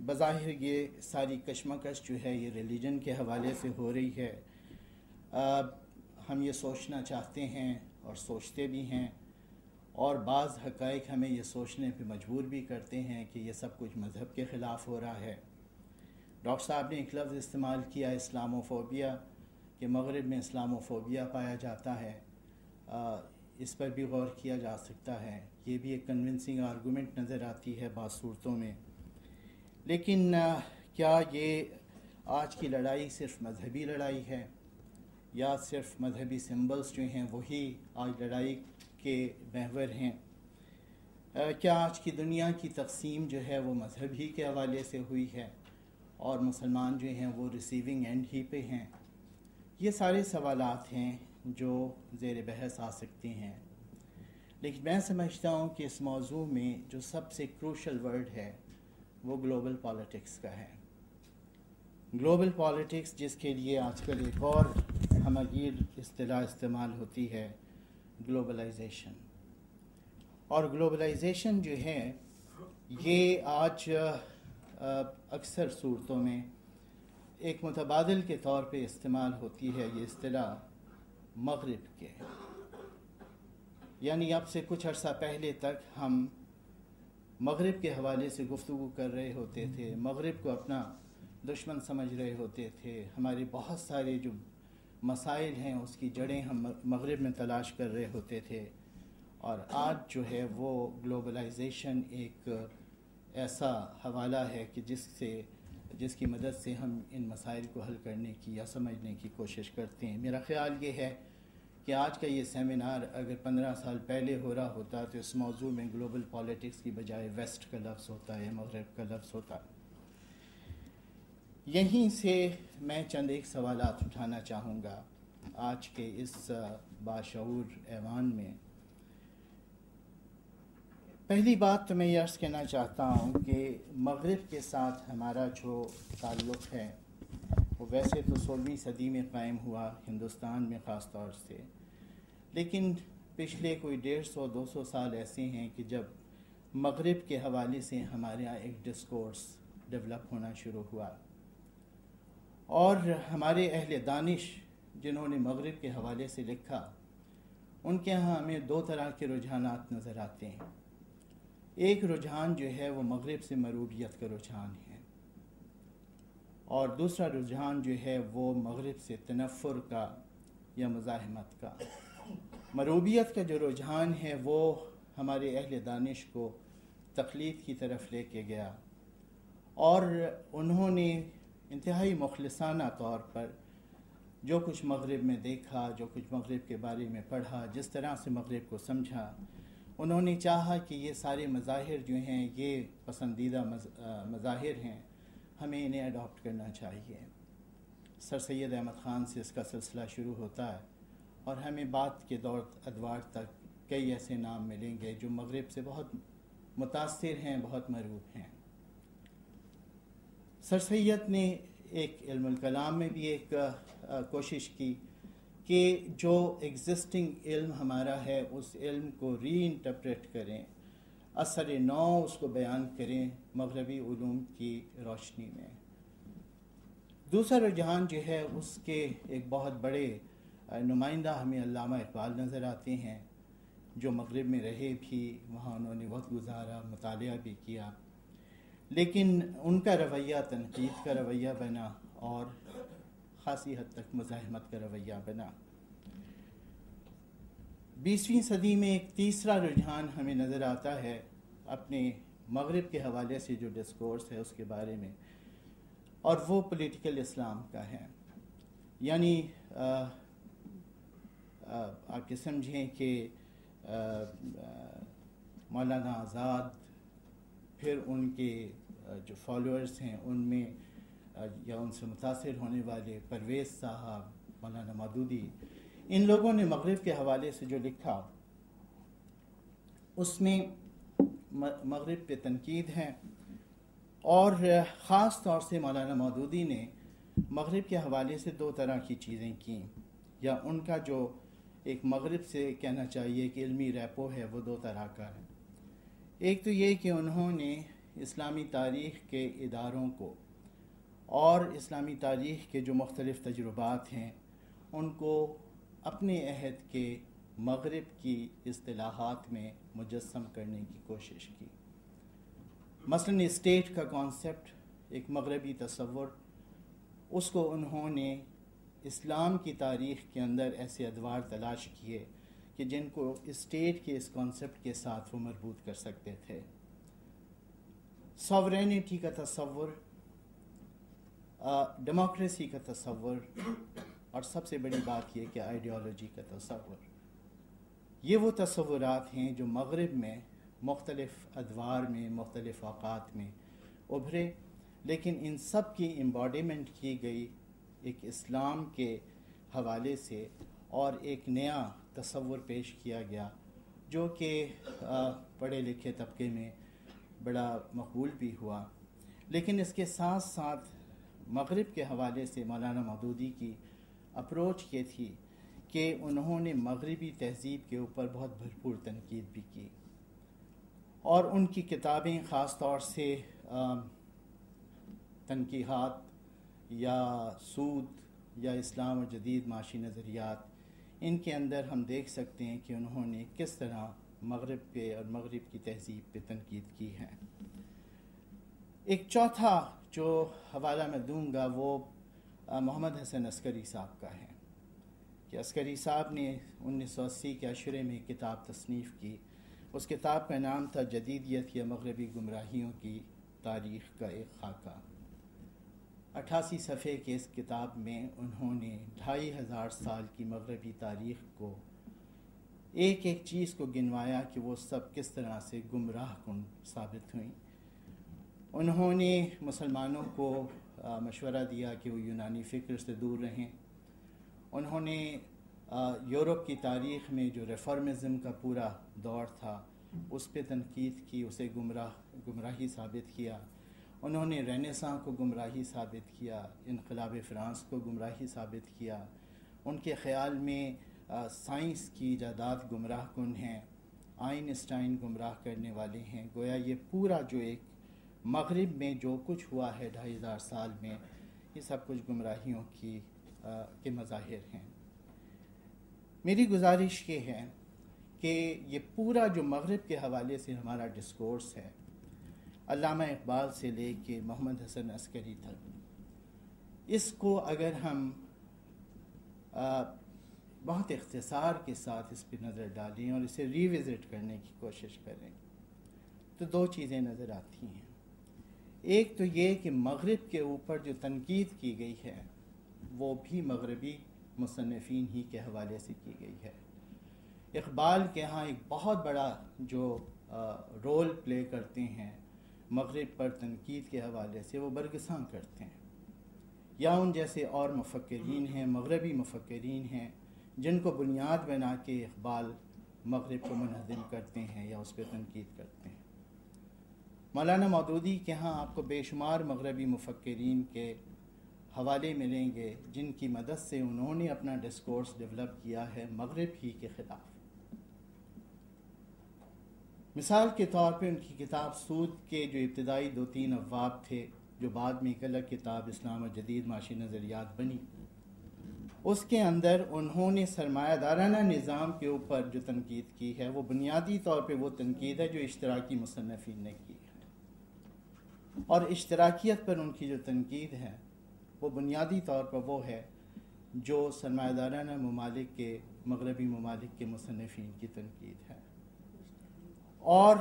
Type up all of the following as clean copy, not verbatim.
بظاہر یہ ساری کشمکش جو ہے یہ ریلیجن کے حوالے سے ہو رہی ہے. ہم یہ سوچنا چاہتے ہیں اور سوچتے بھی ہیں، اور بعض حقائق ہمیں یہ سوچنے پہ مجبور بھی کرتے ہیں کہ یہ سب کچھ مذہب کے خلاف ہو رہا ہے. ڈاکٹر صاحب نے ایک لفظ استعمال کیا اسلاموفوبیا، کہ مغرب میں اسلاموفوبیا پایا جاتا ہے. اس پر بھی غور کیا جا سکتا ہے. یہ بھی ایک کنونسنگ آرگومنٹ نظر آتی ہے بعض صورتوں میں. لیکن کیا یہ آج کی لڑائی صرف مذہبی لڑائی ہے، یا صرف مذہبی سمبلز جو ہیں وہی آج لڑائی کے محور ہیں؟ کیا آج کی دنیا کی تقسیم جو ہے وہ مذہب ہی کے حوالے سے ہوئی ہے اور مسلمان جو ہیں وہ ریسیونگ اینڈ ہی پہ ہیں؟ یہ سارے سوالات ہیں جو زیر بحث آ سکتے ہیں. لیکن میں سمجھتا ہوں کہ اس موضوع میں جو سب سے کروشل ورڈ ہے وہ گلوبل پالیٹکس کا ہے. گلوبل پالیٹکس، جس کے لیے آج کل ایک اور ہمگیر اصطلاح استعمال ہوتی ہے، گلوبلائزیشن. اور گلوبلائزیشن جو ہے یہ آج اکثر صورتوں میں ایک متبادل کے طور پہ استعمال ہوتی ہے. یہ اصطلاح مغرب کے، یعنی اب سے کچھ عرصہ پہلے تک ہم مغرب کے حوالے سے گفتگو کر رہے ہوتے تھے، مغرب کو اپنا دشمن سمجھ رہے ہوتے تھے. ہمارے بہت سارے جو مسائل ہیں اس کی جڑیں ہم مغرب میں تلاش کر رہے ہوتے تھے. اور آج جو ہے وہ گلوبلائزیشن ایک ایسا حوالہ ہے کہ جس کی مدد سے ہم ان مسائل کو حل کرنے کی یا سمجھنے کی کوشش کرتے ہیں. میرا خیال یہ ہے کہ آج کا یہ سیمینار اگر 15 سال پہلے ہو رہا ہوتا تو اس موضوع میں گلوبل پالیٹکس کی بجائے ویسٹ کا لفظ ہوتا ہے، مغرب کا لفظ ہوتا. یہیں سے میں چند ایک سوالات اٹھانا چاہوں گا آج کے اس باشعور ایوان میں. پہلی بات تو میں یہ عرض کرنا چاہتا ہوں کہ مغرب کے ساتھ ہمارا جو تعلق ہے وہ ویسے تو 16ویں صدی میں قائم ہوا ہندوستان میں خاص طور سے، لیکن پچھلے کوئی 150-200 سال ایسے ہیں کہ جب مغرب کے حوالے سے ہمارے یہاں ایک ڈسکورس ڈیولپ ہونا شروع ہوا. اور ہمارے اہل دانش جنہوں نے مغرب کے حوالے سے لکھا، ان کے ہاں ہمیں دو طرح کے رجحانات نظر آتے ہیں. ایک رجحان جو ہے وہ مغرب سے مروبیت کا رجحان ہے، اور دوسرا رجحان جو ہے وہ مغرب سے تنفر کا یا مزاحمت کا. مروبیت کا جو رجحان ہے وہ ہمارے اہل دانش کو تقلید کی طرف لے کے گیا، اور انہوں نے انتہائی مخلصانہ طور پر جو کچھ مغرب میں دیکھا، جو کچھ مغرب کے بارے میں پڑھا، جس طرح سے مغرب کو سمجھا، انہوں نے چاہا کہ یہ سارے مظاہر جو ہیں یہ پسندیدہ مظاہر ہیں، ہمیں انہیں اڈاپٹ کرنا چاہیے. سر سید احمد خان سے اس کا سلسلہ شروع ہوتا ہے، اور ہمیں بعد کے دور ادوار تک کئی ایسے نام ملیں گے جو مغرب سے بہت متاثر ہیں، بہت مرغوب ہیں. سر سید نے ایک علم الکلام میں بھی ایک کوشش کی کہ جو ایگزسٹنگ علم ہمارا ہے اس علم کو ری انٹرپریٹ کریں، اثر نو اس کو بیان کریں مغربی علوم کی روشنی میں. دوسرا رجحان جو ہے اس کے ایک بہت بڑے نمائندہ ہمیں علامہ اقبال نظر آتے ہیں، جو مغرب میں رہے بھی، وہاں انہوں نے وقت گزارا، مطالعہ بھی کیا، لیکن ان کا رویہ تنقید کا رویہ بنا اور خاصی حد تک مزاحمت کا رویہ بنا. 20ویں صدی میں ایک تیسرا رجحان ہمیں نظر آتا ہے اپنے مغرب کے حوالے سے جو ڈسکورس ہے اس کے بارے میں، اور وہ پولیٹیکل اسلام کا ہے. یعنی آپ یہ سمجھیں کہ مولانا آزاد، پھر ان کے جو فالوورز ہیں ان میں یا ان سے متاثر ہونے والے پرویز صاحب، مولانا مودودی، ان لوگوں نے مغرب کے حوالے سے جو لکھا اس میں مغرب پہ تنقید ہے. اور خاص طور سے مولانا مودودی نے مغرب کے حوالے سے دو طرح کی چیزیں کیں، یا ان کا جو ایک مغرب سے کہنا چاہیے کہ علمی ریپو ہے وہ دو طرح کا ہے. ایک تو یہ کہ انہوں نے اسلامی تاریخ کے اداروں کو اور اسلامی تاریخ کے جو مختلف تجربات ہیں ان کو اپنے عہد کے مغرب کی اصطلاحات میں مجسم کرنے کی کوشش کی۔ مثلاً اسٹیٹ کا کانسیپٹ، ایک مغربی تصور، اس کو انہوں نے اسلام کی تاریخ کے اندر ایسے ادوار تلاش کیے کہ جن کو اسٹیٹ کے اس کانسیپٹ کے ساتھ وہ مربوط کر سکتے تھے۔ ساورینٹی کا تصور، ڈیموکریسی کا تصور، اور سب سے بڑی بات یہ کہ آئیڈیالوجی کا تصور، یہ وہ تصورات ہیں جو مغرب میں مختلف ادوار میں مختلف اوقات میں ابھرے، لیکن ان سب کی امباڈیمنٹ کی گئی ایک اسلام کے حوالے سے، اور ایک نیا تصور پیش کیا گیا جو کہ پڑھے لکھے طبقے میں بڑا مقبول بھی ہوا۔ لیکن اس کے ساتھ ساتھ مغرب کے حوالے سے مولانا مودودی کی اپروچ یہ تھی کہ انہوں نے مغربی تہذیب کے اوپر بہت بھرپور تنقید بھی کی، اور ان کی کتابیں خاص طور سے تنقیحات یا سود یا اسلام اور جدید معاشی نظریات، ان کے اندر ہم دیکھ سکتے ہیں کہ انہوں نے کس طرح مغرب پہ اور مغرب کی تہذیب پہ تنقید کی ہے۔ ایک چوتھا جو حوالہ میں دوں گا وہ محمد حسن عسکری صاحب کا ہے کہ عسکری صاحب نے 1980 کے عشرے میں کتاب تصنیف کی۔ اس کتاب کا نام تھا جدیدیت یا مغربی گمراہیوں کی تاریخ کا ایک خاکہ۔ 88 صفحے کے اس کتاب میں انہوں نے 2500 سال کی مغربی تاریخ کو ایک ایک چیز کو گنوایا کہ وہ سب کس طرح سے گمراہ کن ثابت ہوئیں۔ انہوں نے مسلمانوں کو مشورہ دیا کہ وہ یونانی فکر سے دور رہیں۔ انہوں نے یورپ کی تاریخ میں جو ریفارمزم کا پورا دور تھا اس پہ تنقید کی، اسے گمراہی ثابت کیا۔ انہوں نے رینیساں کو گمراہی ثابت کیا، انقلاب فرانس کو گمراہی ثابت کیا۔ ان کے خیال میں سائنس کی ایجادات گمراہ کن ہیں، آئنسٹائن گمراہ کرنے والے ہیں۔ گویا یہ پورا جو ایک مغرب میں جو کچھ ہوا ہے 2500 سال میں، یہ سب کچھ گمراہیوں کے مظاہر ہیں۔ میری گزارش یہ ہے کہ یہ پورا جو مغرب کے حوالے سے ہمارا ڈسکورس ہے، علامہ اقبال سے لے کے محمد حسن عسکری تک، اس کو اگر ہم بہت اختصار کے ساتھ اس پہ نظر ڈالیں اور اسے ریوزٹ کرنے کی کوشش کریں تو دو چیزیں نظر آتی ہیں۔ ایک تو یہ کہ مغرب کے اوپر جو تنقید کی گئی ہے وہ بھی مغربی مصنفین ہی کے حوالے سے کی گئی ہے۔ اقبال کے ہاں ایک بہت بڑا جو رول پلے کرتے ہیں مغرب پر تنقید کے حوالے سے، وہ برگساں کرتے ہیں، یا ان جیسے اور مفکرین ہیں، مغربی مفکرین ہیں جن کو بنیاد بنا کے اقبال مغرب کو منہدم کرتے ہیں یا اس پہ تنقید کرتے ہیں۔ مولانا مودودی کے ہاں آپ کو بے شمار مغربی مفکرین کے حوالے ملیں گے جن کی مدد سے انہوں نے اپنا ڈسکورس ڈیولپ کیا ہے مغرب ہی کے خلاف۔ مثال کے طور پہ ان کی کتاب سود کے جو ابتدائی 2-3 ابواب تھے، جو بعد میں ایک الگ کتاب اسلام اور جدید معاشی نظریات بنی، اس کے اندر انہوں نے سرمایہ دارانہ نظام کے اوپر جو تنقید کی ہے وہ بنیادی طور پہ وہ تنقید ہے جو اشتراکی مصنفین نے کی ہے، اور اشتراکیت پر ان کی جو تنقید ہے وہ بنیادی طور پر وہ ہے جو سرمایہ دارانہ ممالک کے، مغربی ممالک کے مصنفین کی تنقید ہے۔ اور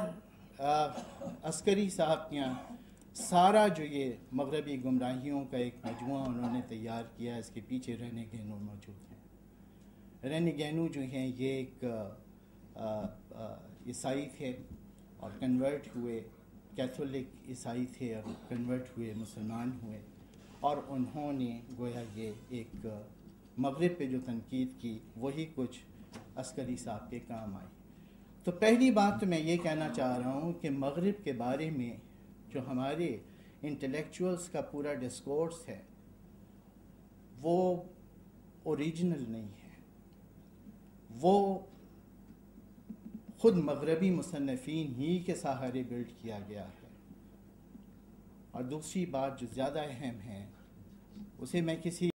عسکری صاحب کے یہاں سارا جو یہ مغربی گمراہیوں کا ایک مجموعہ انہوں نے تیار کیا، اس کے پیچھے رہنے گینو موجود ہیں۔ رہنے گینو جو ہیں یہ ایک عیسائی تھے اور کنورٹ ہوئے، کیتھولک عیسائی تھے اور کنورٹ ہوئے، مسلمان ہوئے، اور انہوں نے گویا یہ ایک مغرب پہ جو تنقید کی وہی کچھ عسکری صاحب کے کام آئی۔ تو پہلی بات تو میں یہ کہنا چاہ رہا ہوں کہ مغرب کے بارے میں جو ہمارے انٹلیکچوئلز کا پورا ڈسکورس ہے وہ اوریجنل نہیں ہے، وہ خود مغربی مصنفین ہی کے سہارے بلڈ کیا گیا ہے۔ اور دوسری بات جو زیادہ اہم ہے، اسے میں کسی